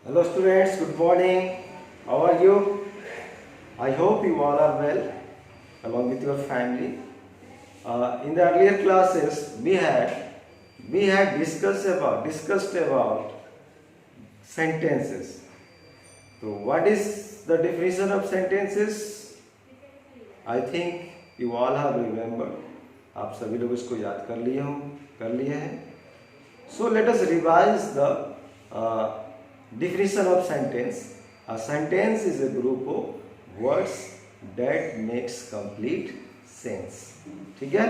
Hello students, good morning. How are you? I hope you all are well along with your family. In the earlier classes we had discussed about sentences. So what is the definition of sentences? I think you all have remembered. आप सभी लोग इसको याद कर लिए हैं. So let us revise the definition of sentence. A sentence is a group of words that makes complete sense. ठीक है?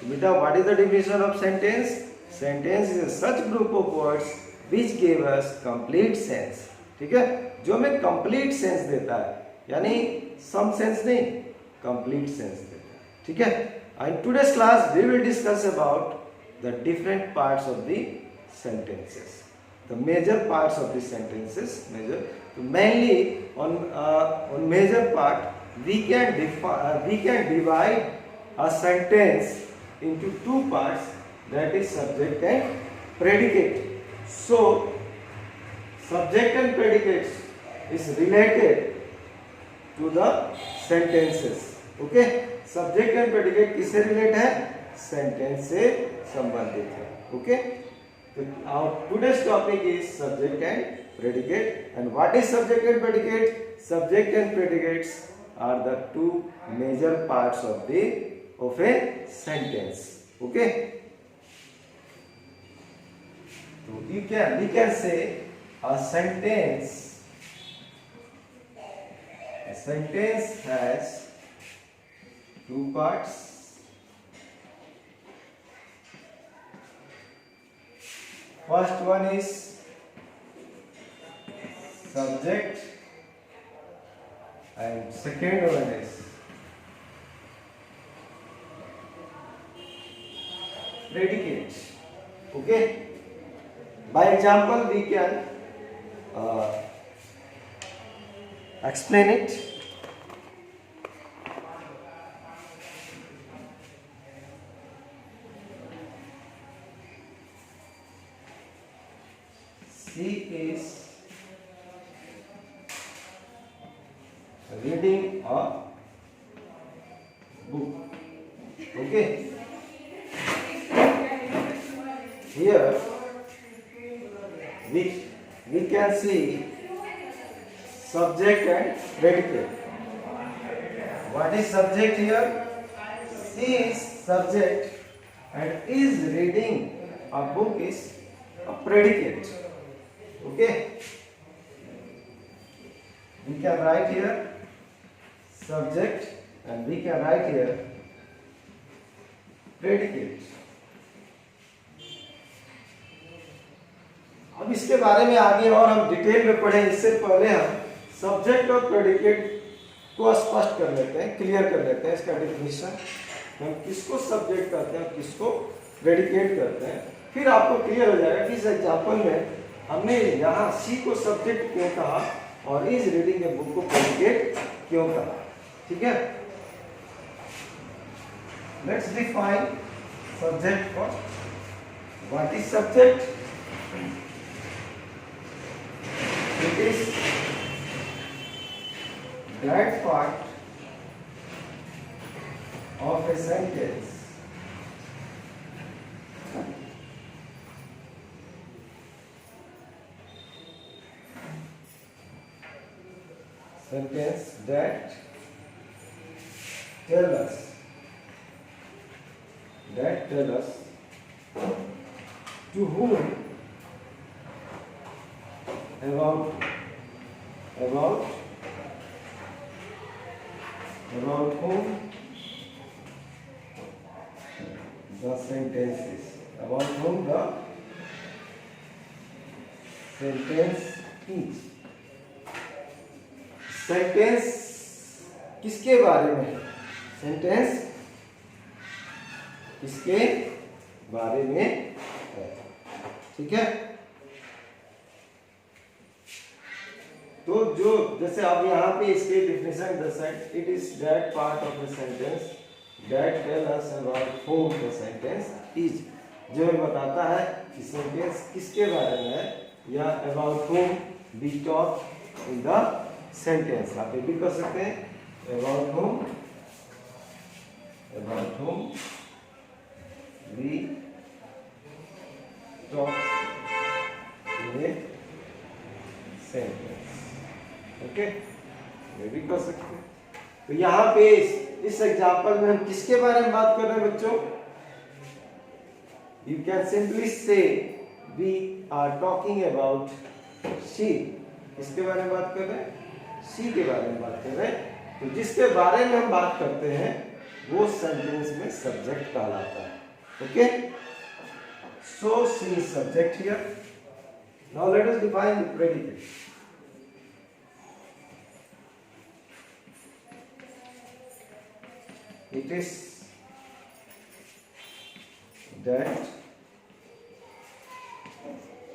बेटा, what is the definition of sentence? Sentence is a such group of words which give us complete sense. ठीक है? जो हमें complete sense देता है, यानी some sense नहीं, complete sense देता है. ठीक है? In today's class we will discuss about the different parts of the sentences. The major parts of the sentences. Mainly on major part we can divide a sentence into two parts, that is subject and predicate. So subject and predicate is related to the sentences. Okay, subject and predicate किससे relate है? Sentence से संबंधित है. Okay, our today's topic is subject and predicate. And what is subject and predicate? Subject and predicates are the two major parts of a sentence. Okay, so we can say a sentence has two parts. First one is subject and second one is predicate. Okay, by example we can explain it. She is reading a book. Okay. Here we can see subject and predicate. What is subject here? She is subject and is reading a book is a predicate. Okay, we can write here subject and we can write here predicate. अब इसके बारे में आगे और हम detail में पढ़ें, इससे पहले हम सब्जेक्ट और प्रेडिकेट को स्पष्ट कर लेते हैं, क्लियर कर लेते हैं इसका डेफिनेशन. हम किसको सब्जेक्ट करते हैं, किसको प्रेडिकेट करते हैं, फिर आपको क्लियर हो जाएगा कि इस एग्जाम्पल में हमने यहाँ सी को सब्जेक्ट क्यों कहा और इज रीडिंग ए बुक को प्रेडिकेट क्यों कहा. ठीक है, let's define subject first. What is subject? It is that part of a sentence that tell us to whom about whom the sentence is, about whom the sentence is. Sentence किसके बारे में है? Sentence किसके बारे में है? ठीक है, तो जो जैसे अब यहाँ पे इसके डिफिनेशन दर्शाए, it is that part of the sentence that tell us about whom the sentence is, जो बताता है कि सेंटेंस किसके बारे में है या about व्हॉम be talk in the sentence. आप ये भी कर सकते हैं, about whom we talk in a sentence। Okay, ये भी कर सकते हैं। तो यहाँ पे इस एग्जाम्पल में हम किसके बारे में बात कर रहे हैं बच्चों? You can simply say we are talking about she. किसके बारे में बात कर रहे हैं? शी के बारे में बात कर रहे हैं। तो जिसके बारे में हम बात करते हैं वो सेंटेंस में सब्जेक्ट कहलाता है। Okay, so she is subject here. Now let us define the predicate. It is that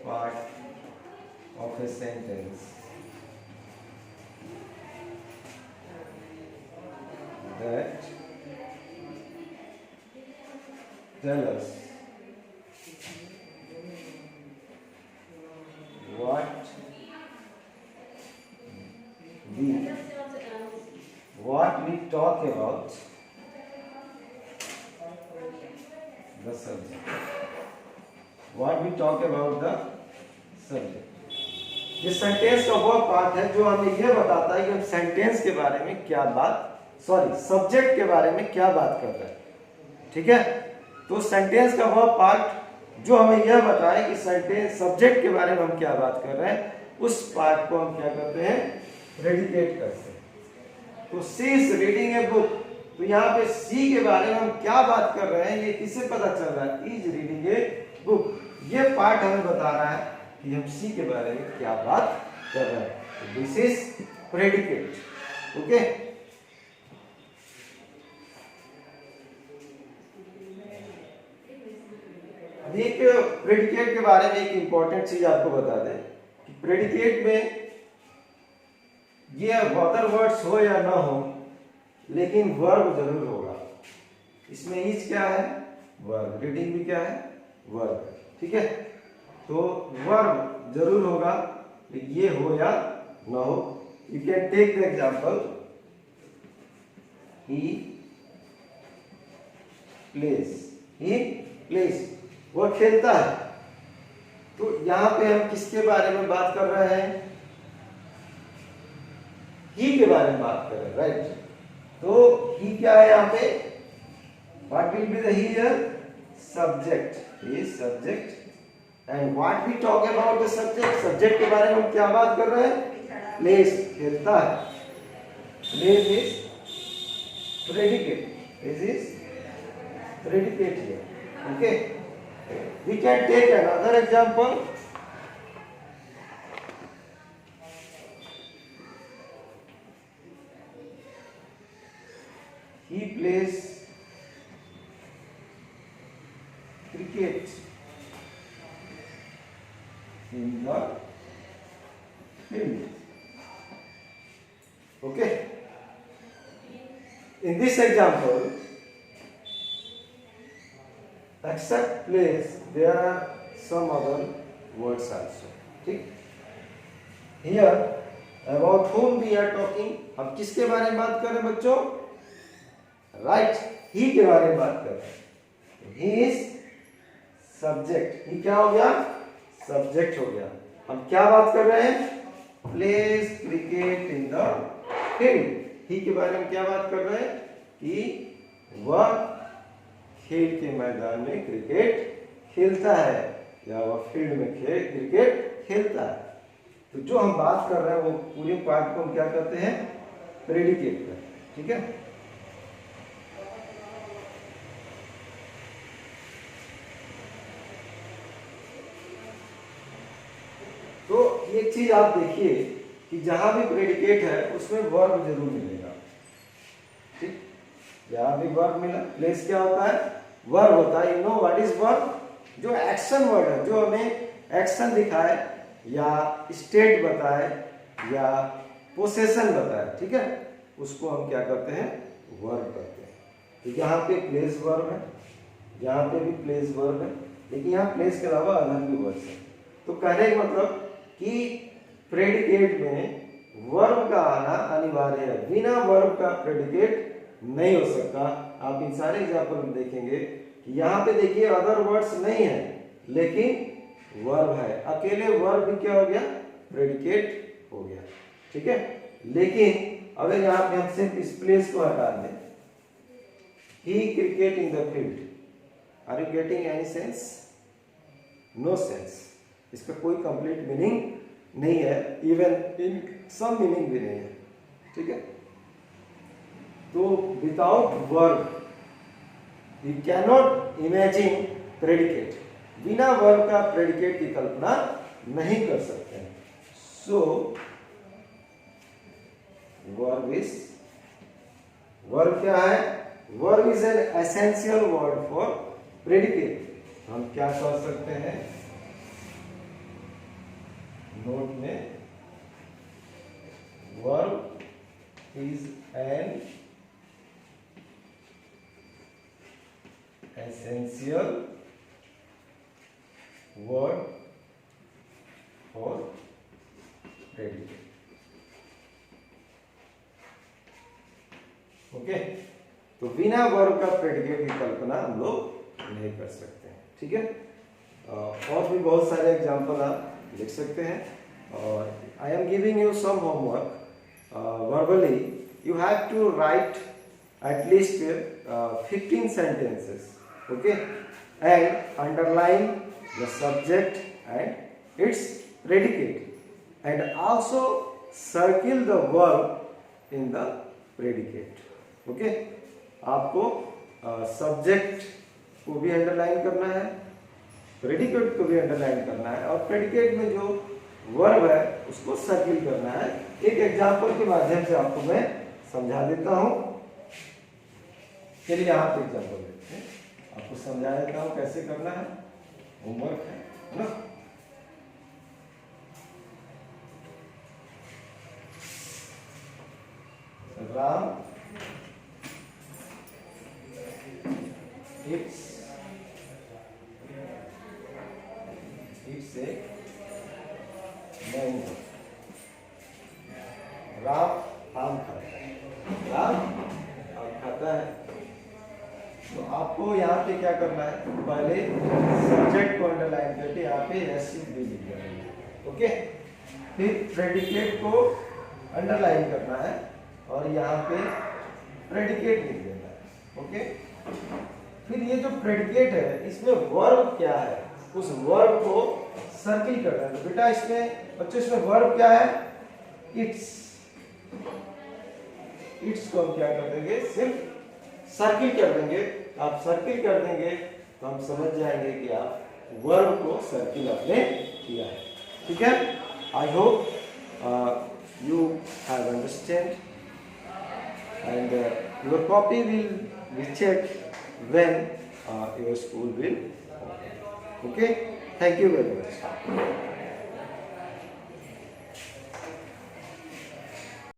part of a sentence that tell us what we talk about the subject, what we talk about the subject। ये sentence का वो part है जो हमें यह बताता है कि हम सेंटेंस के बारे में क्या बात, सब्जेक्ट के बारे में क्या बात कर रहे हैं। ठीक है, तो सेंटेंस का वो पार्ट जो हमें यह बताए कि सेंटेंस सब्जेक्ट के बारे में हम क्या बात कर रहे हैं, उस पार्ट को हम क्या करते हैं? प्रेडिकेट करते हैं। तो she is reading a book. तो यहाँ पे सी के बारे में हम क्या बात कर रहे हैं ये किससे पता चल रहा है? Is reading a book. ये पार्ट हमें बता रहा है कि हम सी के बारे में क्या बात कर रहे हैं। This is predicate. ओके, अभी एक प्रेडिकेट के बारे में एक इंपॉर्टेंट चीज आपको बता दें कि प्रेडिकेट में ये अदर वर्ड्स हो या ना हो लेकिन वर्ब जरूर होगा। इसमें इज क्या है? वर्ब। रीडिंग भी क्या है? वर्ब। ठीक है, तो वर्ब जरूर होगा, ये हो या ना हो। You can take the example, he plays, वो खेलता है। तो यहां पे हम किसके बारे में बात कर रहे हैं? ही के बारे में बात कर रहे हैं, राइट। तो ही क्या है यहाँ पे? What will be the here? Subject. He subject. And what we talk about the subject, subject के बारे में हम क्या बात कर रहे हैं? प्लेस, खेलता है। Plays is predicate. Plays is predicate here. Okay, we can take another example. He plays cricket in the field. Okay. In this example, except plays, there are some other words also. ठीक? Here, about whom we are talking, हम किसके बारे में बात कर रहे हैं बच्चों? राइट, ही के बारे में बात कर रहे हैं। He is subject. ही क्या हो गया? सब्जेक्ट हो गया। हम क्या बात कर रहे हैं? Place cricket in the field. He के बारे में क्या बात कर रहे हैं? कि वह खेल के मैदान में क्रिकेट खेलता है या वह फील्ड में क्रिकेट खेलता है। तो जो हम बात कर रहे हैं वो पूरे पार्ट को हम क्या करते हैं? प्रेडिकेट करते हैं। ठीक है, तो एक चीज आप देखिए कि जहां भी प्रेडिकेट है उसमें वर्ब जरूर मिलेगा। ठीक, जहां भी वर्ब मिला, प्लेस क्या होता है? वर्ब होता है। You know what is verb? जो एक्शन वर्ड है, जो हमें एक्शन दिखाए या स्टेट बताए या पोसेशन बताए, ठीक है, उसको हम क्या करते हैं? वर्ब करते हैं। तो यहाँ पे प्लेस वर्ब है, यहाँ पे भी प्लेस वर्ब है, लेकिन यहाँ प्लेस के अलावा अलग भी वर्ड्स है। तो कहने का मतलब कि प्रेडिकेट में वर्ब का आना अनिवार्य है, बिना वर्ब का प्रेडिकेट नहीं हो सकता। आप इन सारे एग्जाम्पल में देखेंगे कि यहाँ पे देखिए अदर वर्ड्स नहीं है लेकिन वर्ब है, अकेले वर्ब भी क्या हो गया, प्रेडिकेट हो गया, ठीक है। लेकिन अगर यहाँ पे हम सिर्फ इस प्लेस को हटा दें, he cricket in the field, are you getting any sense? No sense, इसका कोई कंप्लीट मीनिंग नहीं है, इवन इन सम मीनिंग भी नहीं है, ठीक है। तो without verb you cannot imagine predicate, बिना वर्ब का प्रेडिकेट की कल्पना नहीं कर सकते हैं। सो वर्ब क्या है? Verb is an essential word for predicate. हम क्या कर सकते हैं नोट में, verb is an essential word for predicate. Okay, तो बिना वर्ब का प्रेडिकेट की कल्पना हम लोग नहीं कर सकते हैं, ठीक है। और भी बहुत सारे एग्जाम्पल आप लिख सकते हैं, और I am giving you some homework verbally. You have to write at least 15 sentences, okay, and underline the subject and its predicate, and also circle the verb in the predicate, okay. आपको subject को भी underline करना है, predicate को भी underline करना है, और प्रेडिकेट में जो वर्ब है उसको सर्किल करना है। एक एग्जांपल के माध्यम से आपको मैं समझा देता हूं। चलिए यहाँ पे एग्जांपल देखते हैं, आपको समझा देता हूं कैसे करना है, होमवर्क है ना। Ram it's a mango. Ram आम खाता है, राम आम खाता है। तो आपको यहाँ पे क्या करना है, पहले सब्जेक्ट को अंडरलाइन करके यहाँ पे एस भी लिख देना है, ओके। फिर प्रेडिकेट को अंडरलाइन करना है और यहाँ पे प्रेडिकेट लिख देना है, ओके। फिर ये जो प्रेडिकेट है इसमें वर्ब क्या है, उस वर्ब को सर्किल करना है। बेटा इसमें बच्चों इसमें वर्ब क्या है, इट्स। इट्स को हम क्या कर देंगे, सिर्फ सर्किल कर देंगे। आप सर्किल कर देंगे तो हम समझ जाएंगे कि आप वर्ब को सर्किल आपने किया है, ठीक है। I hope you have understand, and your copy will be checked when your school will open. Okay, thank you very much.